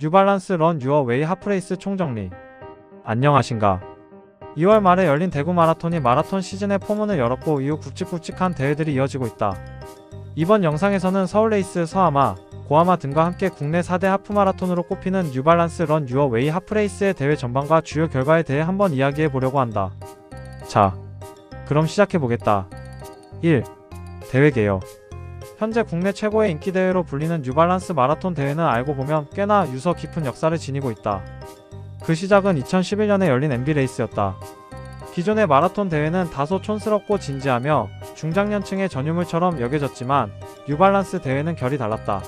뉴발란스 런 유어 웨이 하프레이스 총정리. 안녕하신가. 2월 말에 열린 대구 마라톤이 마라톤 시즌의 포문을 열었고 이후 굵직굵직한 대회들이 이어지고 있다. 이번 영상에서는 서울레이스, 서아마, 고아마 등과 함께 국내 4대 하프마라톤으로 꼽히는 뉴발란스 런 유어 웨이 하프레이스의 대회 전반과 주요 결과에 대해 한번 이야기해보려고 한다. 자, 그럼 시작해보겠다. 1. 대회 개요. 현재 국내 최고의 인기 대회로 불리는 뉴발란스 마라톤 대회는 알고 보면 꽤나 유서 깊은 역사를 지니고 있다. 그 시작은 2011년에 열린 MB레이스였다. 기존의 마라톤 대회는 다소 촌스럽고 진지하며 중장년층의 전유물처럼 여겨졌지만 뉴발란스 대회는 결이 달랐다.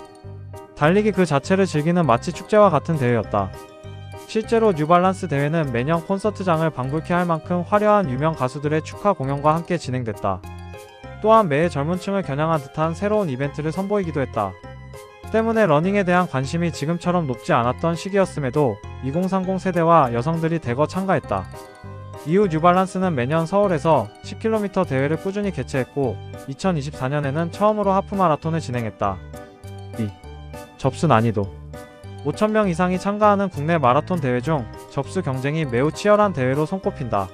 달리기 그 자체를 즐기는 마치 축제와 같은 대회였다. 실제로 뉴발란스 대회는 매년 콘서트장을 방불케 할 만큼 화려한 유명 가수들의 축하 공연과 함께 진행됐다. 또한 매해 젊은 층을 겨냥한 듯한 새로운 이벤트를 선보이기도 했다. 때문에 러닝에 대한 관심이 지금처럼 높지 않았던 시기였음에도 2030 세대와 여성들이 대거 참가했다. 이후 뉴발란스는 매년 서울에서 10km 대회를 꾸준히 개최했고 2024년에는 처음으로 하프마라톤을 진행했다. 2. 접수 난이도. 5,000명 이상이 참가하는 국내 마라톤 대회 중 접수 경쟁이 매우 치열한 대회로 손꼽힌다.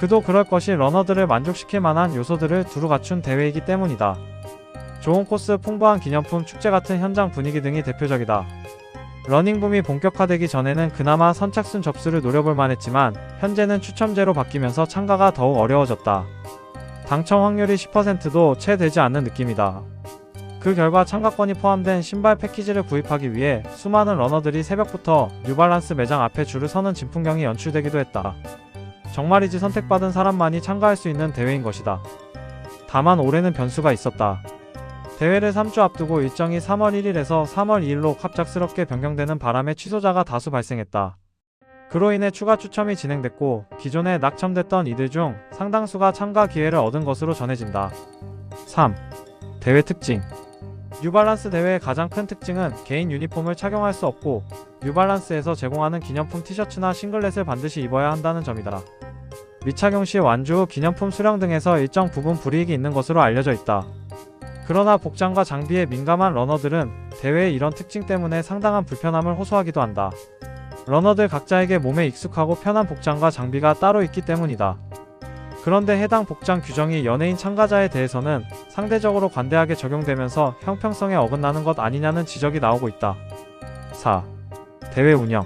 그도 그럴 것이 러너들을 만족시킬 만한 요소들을 두루 갖춘 대회이기 때문이다. 좋은 코스, 풍부한 기념품, 축제 같은 현장 분위기 등이 대표적이다. 러닝붐이 본격화되기 전에는 그나마 선착순 접수를 노려볼 만했지만 현재는 추첨제로 바뀌면서 참가가 더욱 어려워졌다. 당첨 확률이 10%도 채 되지 않는 느낌이다. 그 결과 참가권이 포함된 신발 패키지를 구입하기 위해 수많은 러너들이 새벽부터 뉴발란스 매장 앞에 줄을 서는 진풍경이 연출되기도 했다. 정말이지 선택받은 사람만이 참가할 수 있는 대회인 것이다. 다만 올해는 변수가 있었다. 대회를 3주 앞두고 일정이 3월 1일에서 3월 2일로 갑작스럽게 변경되는 바람에 취소자가 다수 발생했다. 그로 인해 추가 추첨이 진행됐고 기존에 낙첨됐던 이들 중 상당수가 참가 기회를 얻은 것으로 전해진다. 3. 대회 특징. 뉴발란스 대회의 가장 큰 특징은 개인 유니폼을 착용할 수 없고 뉴발란스에서 제공하는 기념품 티셔츠나 싱글렛을 반드시 입어야 한다는 점이다. 미착용 시 완주 후 기념품 수령 등에서 일정 부분 불이익이 있는 것으로 알려져 있다. 그러나 복장과 장비에 민감한 러너들은 대회의 이런 특징 때문에 상당한 불편함을 호소하기도 한다. 러너들 각자에게 몸에 익숙하고 편한 복장과 장비가 따로 있기 때문이다. 그런데 해당 복장 규정이 연예인 참가자에 대해서는 상대적으로 관대하게 적용되면서 형평성에 어긋나는 것 아니냐는 지적이 나오고 있다. 4. 대회 운영.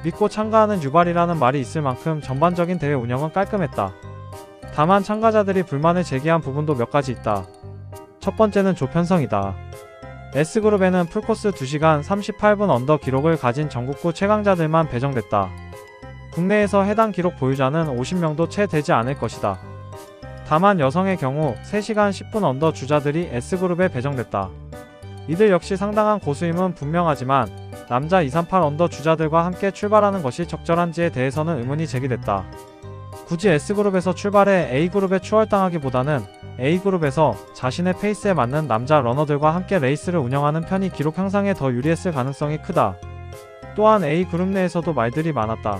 믿고 참가하는 뉴발이라는 말이 있을 만큼 전반적인 대회 운영은 깔끔했다. 다만 참가자들이 불만을 제기한 부분도 몇 가지 있다. 첫 번째는 조 편성이다. S그룹에는 풀코스 2시간 38분 언더 기록을 가진 전국구 최강자들만 배정됐다. 국내에서 해당 기록 보유자는 50명도 채 되지 않을 것이다. 다만 여성의 경우 3시간 10분 언더 주자들이 S그룹에 배정됐다. 이들 역시 상당한 고수임은 분명하지만 남자 238 언더 주자들과 함께 출발하는 것이 적절한지에 대해서는 의문이 제기됐다. 굳이 S그룹에서 출발해 A그룹에 추월당하기보다는 A그룹에서 자신의 페이스에 맞는 남자 러너들과 함께 레이스를 운영하는 편이 기록 향상에 더 유리했을 가능성이 크다. 또한 A그룹 내에서도 말들이 많았다.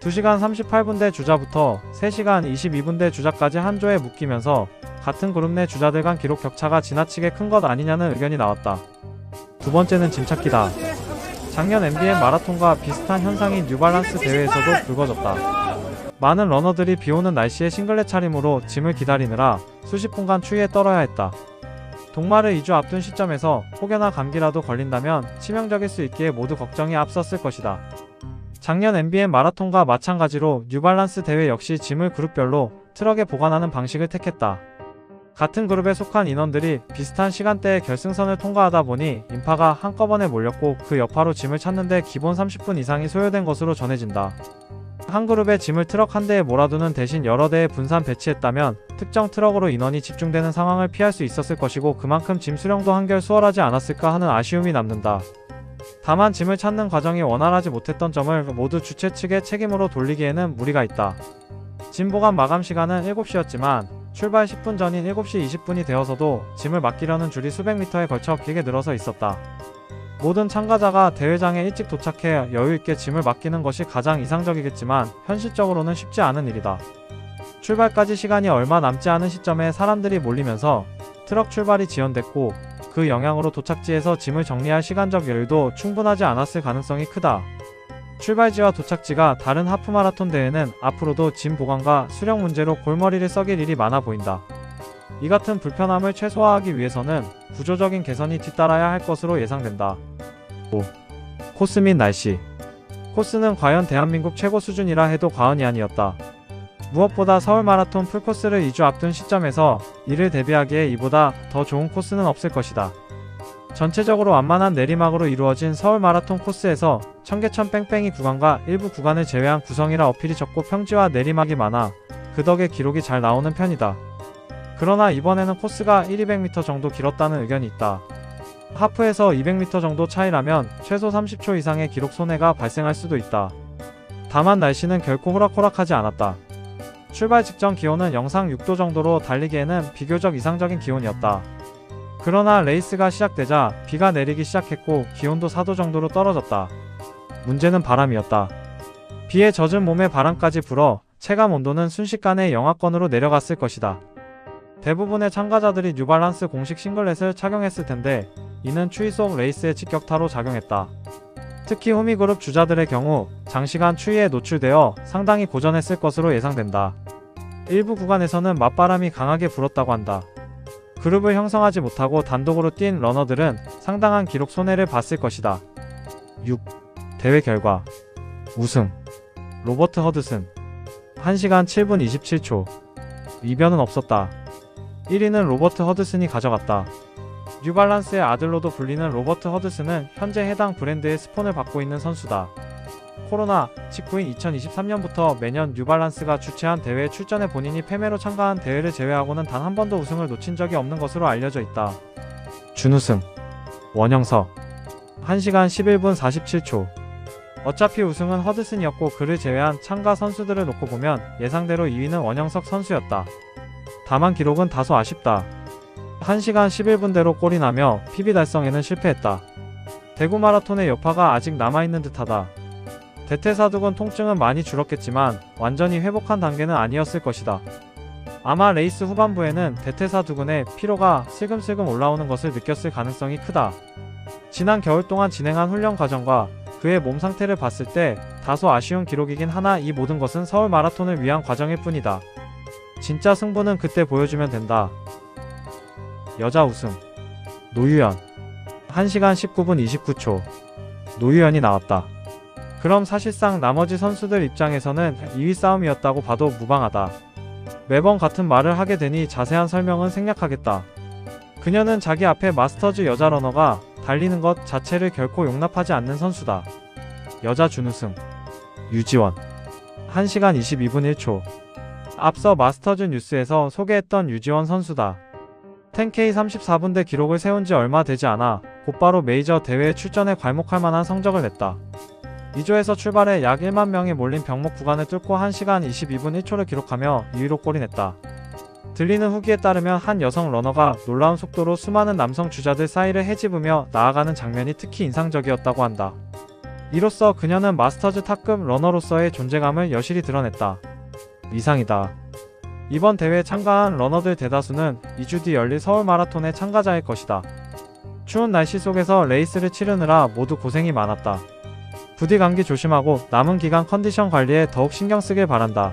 2시간 38분대 주자부터 3시간 22분대 주자까지 한 조에 묶이면서 같은 그룹 내 주자들 간 기록 격차가 지나치게 큰 것 아니냐는 의견이 나왔다. 두 번째는 짐찾기다. 작년 MBN 마라톤과 비슷한 현상이 뉴발란스 대회에서도 불거졌다. 많은 러너들이 비오는 날씨에 싱글렛 차림으로 짐을 기다리느라 수십 분간 추위에 떨어야 했다. 동마를 2주 앞둔 시점에서 혹여나 감기라도 걸린다면 치명적일 수 있기에 모두 걱정이 앞섰을 것이다. 작년 MBN 마라톤과 마찬가지로 뉴발란스 대회 역시 짐을 그룹별로 트럭에 보관하는 방식을 택했다. 같은 그룹에 속한 인원들이 비슷한 시간대에 결승선을 통과하다 보니 인파가 한꺼번에 몰렸고 그 여파로 짐을 찾는데 기본 30분 이상이 소요된 것으로 전해진다. 한 그룹의 짐을 트럭 한 대에 몰아두는 대신 여러 대에 분산 배치했다면 특정 트럭으로 인원이 집중되는 상황을 피할 수 있었을 것이고 그만큼 짐 수령도 한결 수월하지 않았을까 하는 아쉬움이 남는다. 다만 짐을 찾는 과정이 원활하지 못했던 점을 모두 주최 측의 책임으로 돌리기에는 무리가 있다. 짐 보관 마감 시간은 7시였지만 출발 10분 전인 7시 20분이 되어서도 짐을 맡기려는 줄이 수백 미터에 걸쳐 길게 늘어서 있었다. 모든 참가자가 대회장에 일찍 도착해 여유있게 짐을 맡기는 것이 가장 이상적이겠지만 현실적으로는 쉽지 않은 일이다. 출발까지 시간이 얼마 남지 않은 시점에 사람들이 몰리면서 트럭 출발이 지연됐고 그 영향으로 도착지에서 짐을 정리할 시간적 여유도 충분하지 않았을 가능성이 크다. 출발지와 도착지가 다른 하프마라톤 대회는 앞으로도 짐 보관과 수령 문제로 골머리를 썩일 일이 많아 보인다. 이 같은 불편함을 최소화하기 위해서는 구조적인 개선이 뒤따라야 할 것으로 예상된다. 5. 코스 및 날씨. 코스는 과연 대한민국 최고 수준이라 해도 과언이 아니었다. 무엇보다 서울 마라톤 풀코스를 2주 앞둔 시점에서 이를 대비하기에 이보다 더 좋은 코스는 없을 것이다. 전체적으로 완만한 내리막으로 이루어진 서울 마라톤 코스에서 청계천 뺑뺑이 구간과 일부 구간을 제외한 구성이라 어필이 적고 평지와 내리막이 많아 그 덕에 기록이 잘 나오는 편이다. 그러나 이번에는 코스가 1-200m 정도 길었다는 의견이 있다. 하프에서 200m 정도 차이라면 최소 30초 이상의 기록 손해가 발생할 수도 있다. 다만 날씨는 결코 호락호락하지 않았다. 출발 직전 기온은 영상 6도 정도로 달리기에는 비교적 이상적인 기온이었다. 그러나 레이스가 시작되자 비가 내리기 시작했고 기온도 4도 정도로 떨어졌다. 문제는 바람이었다. 비에 젖은 몸에 바람까지 불어 체감 온도는 순식간에 영하권으로 내려갔을 것이다. 대부분의 참가자들이 뉴발란스 공식 싱글렛을 착용했을 텐데 이는 추위 속 레이스의 직격타로 작용했다. 특히 호미그룹 주자들의 경우 장시간 추위에 노출되어 상당히 고전했을 것으로 예상된다. 일부 구간에서는 맞바람이 강하게 불었다고 한다. 그룹을 형성하지 못하고 단독으로 뛴 러너들은 상당한 기록 손해를 봤을 것이다. 6. 대회 결과. 우승 로버트 허드슨 1시간 7분 27초. 이변은 없었다. 1위는 로버트 허드슨이 가져갔다. 뉴발란스의 아들로도 불리는 로버트 허드슨은 현재 해당 브랜드의 스폰을 받고 있는 선수다. 코로나 직후인 2023년부터 매년 뉴발란스가 주최한 대회에 출전해 본인이 패배로 참가한 대회를 제외하고는 단 한 번도 우승을 놓친 적이 없는 것으로 알려져 있다. 준우승 원영석 1시간 11분 47초. 어차피 우승은 허드슨이었고 그를 제외한 참가 선수들을 놓고 보면 예상대로 2위는 원영석 선수였다. 다만 기록은 다소 아쉽다. 1시간 11분대로 꼴이 나며 PB 달성에는 실패했다. 대구 마라톤의 여파가 아직 남아있는 듯하다. 대퇴사두근 통증은 많이 줄었겠지만 완전히 회복한 단계는 아니었을 것이다. 아마 레이스 후반부에는 대퇴사두근의 피로가 슬금슬금 올라오는 것을 느꼈을 가능성이 크다. 지난 겨울 동안 진행한 훈련 과정과 그의 몸 상태를 봤을 때 다소 아쉬운 기록이긴 하나 이 모든 것은 서울 마라톤을 위한 과정일 뿐이다. 진짜 승부는 그때 보여주면 된다. 여자 우승 노유연 1시간 19분 29초. 노유연이 나왔다. 그럼 사실상 나머지 선수들 입장에서는 2위 싸움이었다고 봐도 무방하다. 매번 같은 말을 하게 되니 자세한 설명은 생략하겠다. 그녀는 자기 앞에 마스터즈 여자 러너가 달리는 것 자체를 결코 용납하지 않는 선수다. 여자 준우승 유지원 1시간 22분 1초. 앞서 마스터즈 뉴스에서 소개했던 유지원 선수다. 10K 34분대 기록을 세운 지 얼마 되지 않아 곧바로 메이저 대회에 출전해 괄목할 만한 성적을 냈다. 2조에서 출발해 약 1만 명이 몰린 병목 구간을 뚫고 1시간 22분 1초를 기록하며 2위로 골인했다. 들리는 후기에 따르면 한 여성 러너가 놀라운 속도로 수많은 남성 주자들 사이를 헤집으며 나아가는 장면이 특히 인상적이었다고 한다. 이로써 그녀는 마스터즈 탑급 러너로서의 존재감을 여실히 드러냈다. 이상이다. 이번 대회에 참가한 러너들 대다수는 2주 뒤 열릴 서울 마라톤의 참가자일 것이다. 추운 날씨 속에서 레이스를 치르느라 모두 고생이 많았다. 부디 감기 조심하고 남은 기간 컨디션 관리에 더욱 신경 쓰길 바란다.